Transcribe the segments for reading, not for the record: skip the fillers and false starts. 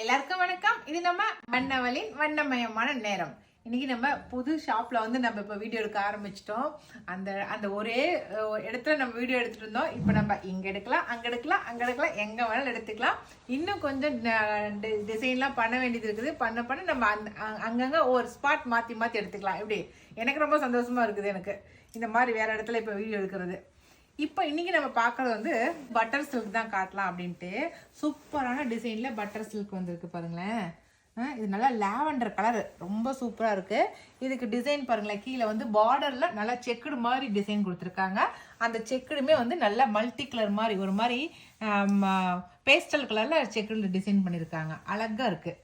எல்லாருக்கும் வணக்கம். இது நம்ம வண்ணவலின் வண்ணமயமான நேரம். இன்னைக்கு நம்ம புது ஷாப்ல நம்ம இப்ப வீடியோ எடுக்க ஆரம்பிச்சிட்டோம். அந்த அந்த ஒரே இடத்துல நம்ம வீடியோ எடுத்துட்டு இருந்தோம். இப்ப நம்ம இங்க எடுக்கலாம், அங்க எடுக்கலாம், அங்க எடுக்கலாம், எங்க வேணாலும் எடுத்துக்கலாம். இன்னும் கொஞ்சம் டிசைன்லாம் பண்ண வேண்டியது இருக்குது. பண்ண நம்ம அங்கங்க ஒரு ஸ்பாட் மாத்தி மாத்தி எடுத்துக்கலாம். எப்படி எனக்கு ரொம்ப சந்தோஷமா இருக்குது. எனக்கு இந்த மாதிரி வேற இடத்துல இப்ப வீடியோ எடுக்கிறது. இப்போ இன்னைக்கு நம்ம பார்க்கறது பட்டர் சில்க் தான் காட்டலாம் அப்படின்ட்டு. சூப்பரான டிசைன்ல பட்டர் சில்க் வந்திருக்கு பாருங்களேன். இது நல்லா லாவெண்டர் கலர், ரொம்ப சூப்பரா இருக்கு. இதுக்கு டிசைன் பாருங்களேன், கீழே பார்டர்ல நல்லா செக்குடு மாதிரி டிசைன் கொடுத்துருக்காங்க. அந்த செக்குடுமே நல்லா மல்டி கலர் மாதிரி, ஒரு மாதிரி பேஸ்டல் கலர்ல செக்குடு டிசைன் பண்ணியிருக்காங்க. அழகா இருக்கு.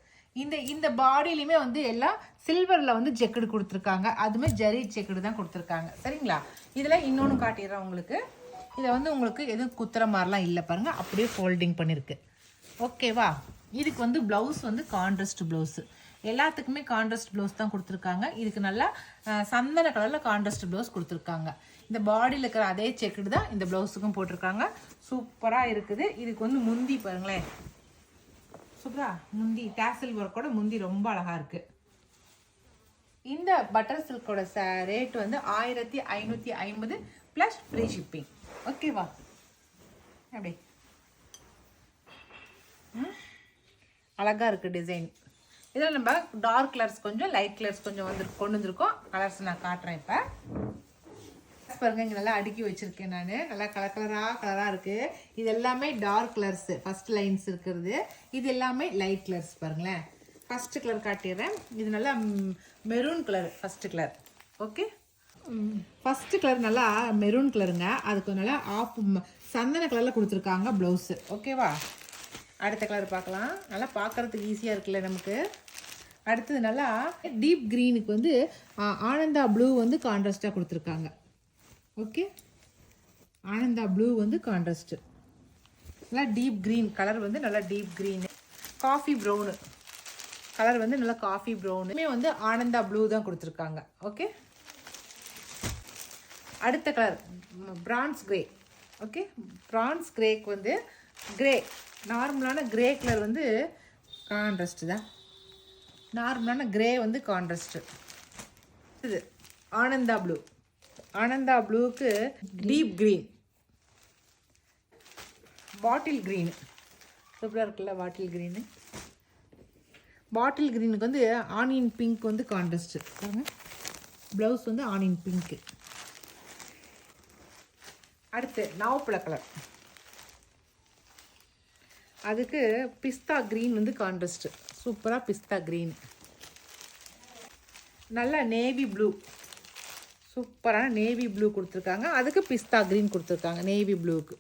இந்த பாடியிலுமே எல்லாம் சில்வர்ல செக்குடு கொடுத்துருக்காங்க. அதுமே ஜரி செக்குடு தான் கொடுத்துருக்காங்க. சரிங்களா? இதுல இன்னொன்று காட்டிடுறேன் உங்களுக்கு. இதை உங்களுக்கு எதுவும் குத்துற மாதிரிலாம் இல்லை பாருங்க, அப்படியே ஃபோல்டிங் பண்ணிருக்கு. ஓகேவா? இதுக்கு பிளவுஸ் கான்ட்ராஸ்ட் பிளவுஸ். எல்லாத்துக்குமே கான்ட்ராஸ்ட் பிளவுஸ் தான் கொடுத்துருக்காங்க. இதுக்கு நல்லா சந்தன கலர்ல கான்ட்ராஸ்ட் பிளவுஸ் கொடுத்துருக்காங்க. இந்த பாடியில் இருக்கிற அதே செக்குடு தான் இந்த பிளவுஸுக்கும் போட்டிருக்காங்க. சூப்பரா இருக்குது. இதுக்கு முந்தி பாருங்களேன், சூப்பரா முந்தி டாசல் ஒர்க்கோட முந்தி ரொம்ப அழகா இருக்கு. இந்த பட்டர் சில்கோட ரேட் 1550 பிளஸ் ஃப்ரீ ஷிப்பிங். ஓகேவா? அப்படி அழகா இருக்கு டிசைன். இதில் நம்ம டார்க் கலர்ஸ் கொஞ்சம், லைட் கலர்ஸ் கொஞ்சம் கொண்டு வந்திருக்கோம். கலர்ஸ் நான் காட்டுறேன். இப்போ பாருங்க, இங்கே நல்லா அடுக்கி வச்சிருக்கேன் நான். நல்லா கலரா இருக்கு. இது எல்லாமே டார்க் கலர்ஸ். ஃபர்ஸ்ட் லைன்ஸ் இருக்கிறது இது எல்லாமே லைட் கலர்ஸ். பாருங்களேன், ஃபர்ஸ்ட் கலர் காட்டிடுறேன். இது நல்லா maroon colour first colour. Okay, first colour நல்லா மெரூன் கலருங்க. அதுக்கு நல்லா ஆஃப் சந்தன கலரில் கொடுத்துருக்காங்க ப்ளவுஸு. ஓகேவா? அடுத்த கலர் பார்க்கலாம். நல்லா பார்க்குறதுக்கு ஈஸியாக இருக்குல்ல நமக்கு. அடுத்தது நல்லா டீப் க்ரீனுக்கு ஆனந்தா ப்ளூ கான்ட்ராஸ்டாக கொடுத்துருக்காங்க. Okay, Ananda blue contrast. நல்லா டீப் க்ரீன் கலர் நல்லா deep green. Coffee brown colour நல்லா காஃபி ப்ரௌனுமே ஆனந்தா ப்ளூ தான் கொடுத்துருக்காங்க. ஓகே, அடுத்த colour bronze grey. Okay, bronze கிரேக்கு கிரே நார்மலான கிரே கலர் கான்ட்ராஸ்ட் தான். நார்மலான கிரே கான்ட்ராஸ்ட். இது ஆனந்தா ப்ளூ. ஆனந்தா ப்ளூக்கு டீப் க்ரீன், பாட்டில் க்ரீனு சூப்பராக இருக்குல்ல. பாட்டில் க்ரீனு, பாட்டில் க்ரீனுக்கு onion pink contrast. Blouse onion பிங்க்கு. அடுத்து நாவப்பழ கலர், அதுக்கு பிஸ்தா க்ரீன் கான்ட்ராஸ்ட். சூப்பராக பிஸ்தா க்ரீன். நல்லா நேவி ப்ளூ, சூப்பரான நேவி ப்ளூ கொடுத்துருக்காங்க. அதுக்கு பிஸ்தா க்ரீன் கொடுத்துருக்காங்க நேவி ப்ளூக்கு.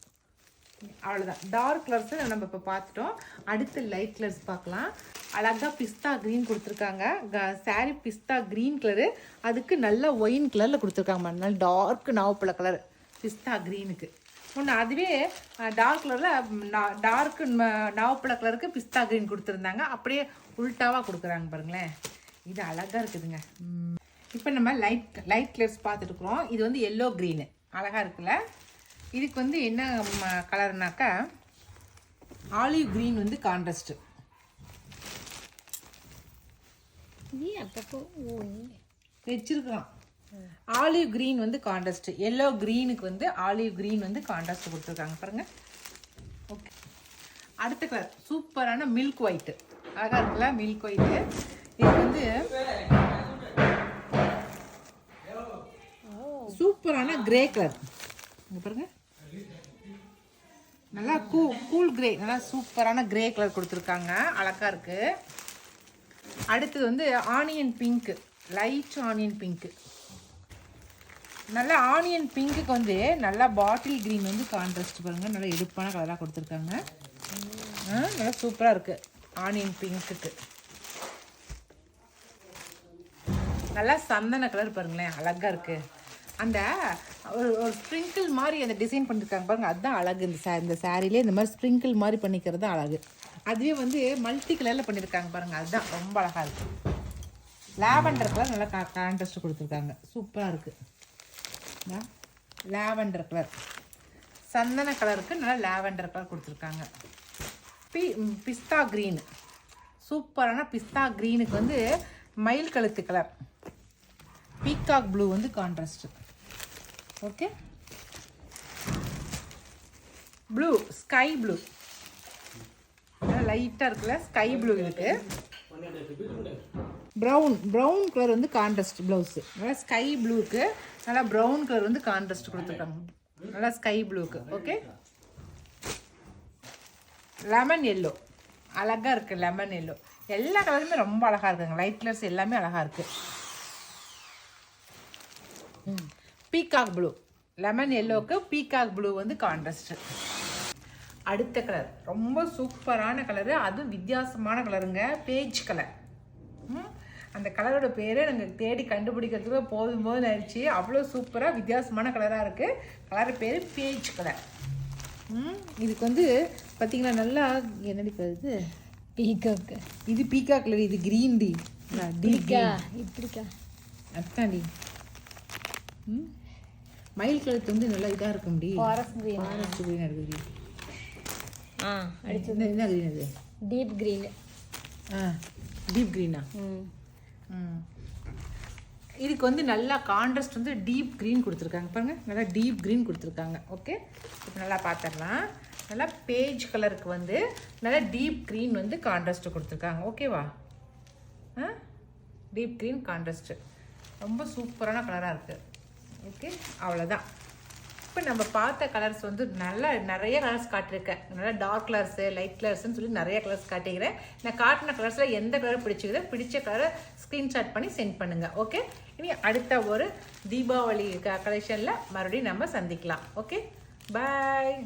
அவ்வளோதான். டார்க் கலர்ஸ் நம்ம இப்போ பார்த்துட்டோம். அடுத்து லைட் கலர்ஸ் பார்க்கலாம். அழகாக பிஸ்தா க்ரீன் கொடுத்துருக்காங்க. சாரி பிஸ்தா க்ரீன் கலரு, அதுக்கு நல்ல ஒயின் கலரில் கொடுத்துருக்காங்க. நல்ல டார்க் நாவப்பழ கலர் பிஸ்தா க்ரீனுக்கு. ஒன்று அதுவே டார்க் கலரில் டார்க் நாவப்பழ கலருக்கு பிஸ்தா க்ரீன் கொடுத்துருந்தாங்க. அப்படியே உல்ட்டாவாக கொடுக்குறாங்க பாருங்களேன். இது அழகாக இருக்குதுங்க. இப்போ நம்ம லைட் கலர்ஸ் பார்த்துட்டுருக்குறோம். இது எல்லோ க்ரீனு அழகாக இருக்குல்ல. இதுக்கு என்ன கலர்னாக்கா ஆலிவ் க்ரீன் கான்ட்ராஸ்ட். வச்சிருக்கலாம். Olive green contrast. எல்லோ க்ரீனுக்கு ஆலிவ் க்ரீன் கான்ட்ராஸ்ட் கொடுத்துருக்காங்க பாருங்க. ஓகே, அடுத்த கலர் சூப்பரான மில்க் ஒயிட். அழகா இருக்குல்ல மில்க் ஒயிட். இது சூப்பரான கிரே கலர். பாருங்க, நல்லா கூல் கிரே, நல்லா சூப்பரான கிரே கலர் கொடுத்துருக்காங்க. அழகா இருக்கு. அடுத்தது onion pink, light onion pink. நல்லா ஆனியன் பிங்க்குக்கு நல்லா பாட்டில் க்ரீன் கான்ட்ராஸ்ட். பாருங்க, நல்லா எடுப்பான கலராக கொடுத்துருக்காங்க. நல்லா சூப்பராக இருக்கு ஆனியன் பிங்க்குக்கு. நல்லா சந்தன கலர் பாருங்களேன், அழகா இருக்கு. அந்த ஒரு ஸ்ப்ரிங்கிள் மாதிரி அந்த டிசைன் பண்ணியிருக்காங்க பாருங்க, அதுதான் அழகு. இந்த சாரிலே இந்த மாதிரி ஸ்ப்ரிங்கிள் மாதிரி பண்ணிக்கிறது தான் அழகு. அதுவே மல்டி கலரில் பண்ணியிருக்காங்க பாருங்க, அதுதான் ரொம்ப அழகாக இருக்கு. லாவெண்டர் கலர் நல்லா கான்ட்ராஸ்ட் கொடுத்துருக்காங்க. சூப்பராக இருக்கு. லாவெண்டர் கலர், சந்தன கலருக்கு நல்லா லாவெண்டர் கலர் கொடுத்துருக்காங்க. பிஸ்தா க்ரீன், சூப்பரான பிஸ்தா க்ரீனுக்கு வந்து மயில் கழுத்து கலர், பீகாக் ப்ளூ வந்து contrast. Okay, blue sky blue லைட்டாக இருக்குல்ல, ஸ்கை ப்ளூ இருக்கு. ப்ரௌன் கலர் வந்து கான்ட்ராஸ்ட் ப்ளவுஸு. நல்லா ஸ்கை ப்ளூக்கு நல்லா ப்ரௌன் கலர் வந்து கான்ட்ராஸ்ட் கொடுத்துருக்காங்க. நல்லா ஸ்கை ப்ளூக்கு. ஓகே, லெமன் எல்லோ அழகாக இருக்குது. லெமன் எல்லோ எல்லா கலருமே ரொம்ப அழகாக இருக்குங்க. லைட் கலர்ஸ் எல்லாமே அழகாக இருக்குது. பீகாக் ப்ளூ, லெமன் எல்லோவுக்கு பீகாக் ப்ளூ வந்து கான்ட்ராஸ்ட். அடுத்த கலர் ரொம்ப சூப்பரான கலரு, அதுவும் வித்தியாசமான கலருங்க. Beige colour. அந்த கலரோட பேர் நாங்கள் தேடி கண்டுபிடிக்கிறதுக்கு போதும் ஆயிடுச்சு. அவ்வளோ சூப்பராக வித்தியாசமான கலராக இருக்குது. கலர் பேர் பேஜ் கலர். இதுக்கு வந்து பார்த்தீங்கன்னா நல்லா என்னடி இது பீகாக். இது பீகாக் கலர், இது க்ரீன் டி இப்படிக்கா அத்தாண்டி. மயில் கழுத்து வந்து நல்லா இதாக இருக்கும். ஃபாரஸ்ட் க்ரீன் இருக்குது. அடிச்சது என்ன க்ரீன் அது? Deep green. டீப் க்ரீனா? இதுக்கு வந்து நல்லா கான்ட்ராஸ்ட் வந்து டீப் க்ரீன் கொடுத்துருக்காங்க. பாருங்க, நல்லா டீப் க்ரீன் கொடுத்துருக்காங்க. ஓகே, இப்போ நல்லா பார்த்துடலாம். நல்லா பேஜ் கலருக்கு வந்து நல்லா டீப் க்ரீன் வந்து கான்ட்ராஸ்ட் கொடுத்துருக்காங்க. ஓகேவா? டீப் க்ரீன் கான்ட்ராஸ்ட்டு ரொம்ப சூப்பரான கலராக இருக்குது. ஓகே, அவ்வளோதான். இப்போ நம்ம பார்த்த கலர்ஸ் வந்து நிறைய கலர்ஸ் காட்டியிருக்கேன். நல்லா டார்க் கலர்ஸு, லைட் கலர்ஸ்ன்னு சொல்லி நிறைய கலர்ஸ் காட்டிக்கிறேன். நான் காட்டின கலர்ஸில் எந்த கலர் பிடிச்ச கலரை ஸ்க்ரீன்ஷாட் பண்ணி சென்ட் பண்ணுங்கள். ஓகே, இனி அடுத்த ஒரு தீபாவளி கலெக்ஷனில் மறுபடியும் நம்ம சந்திக்கலாம். ஓகே, பாய்.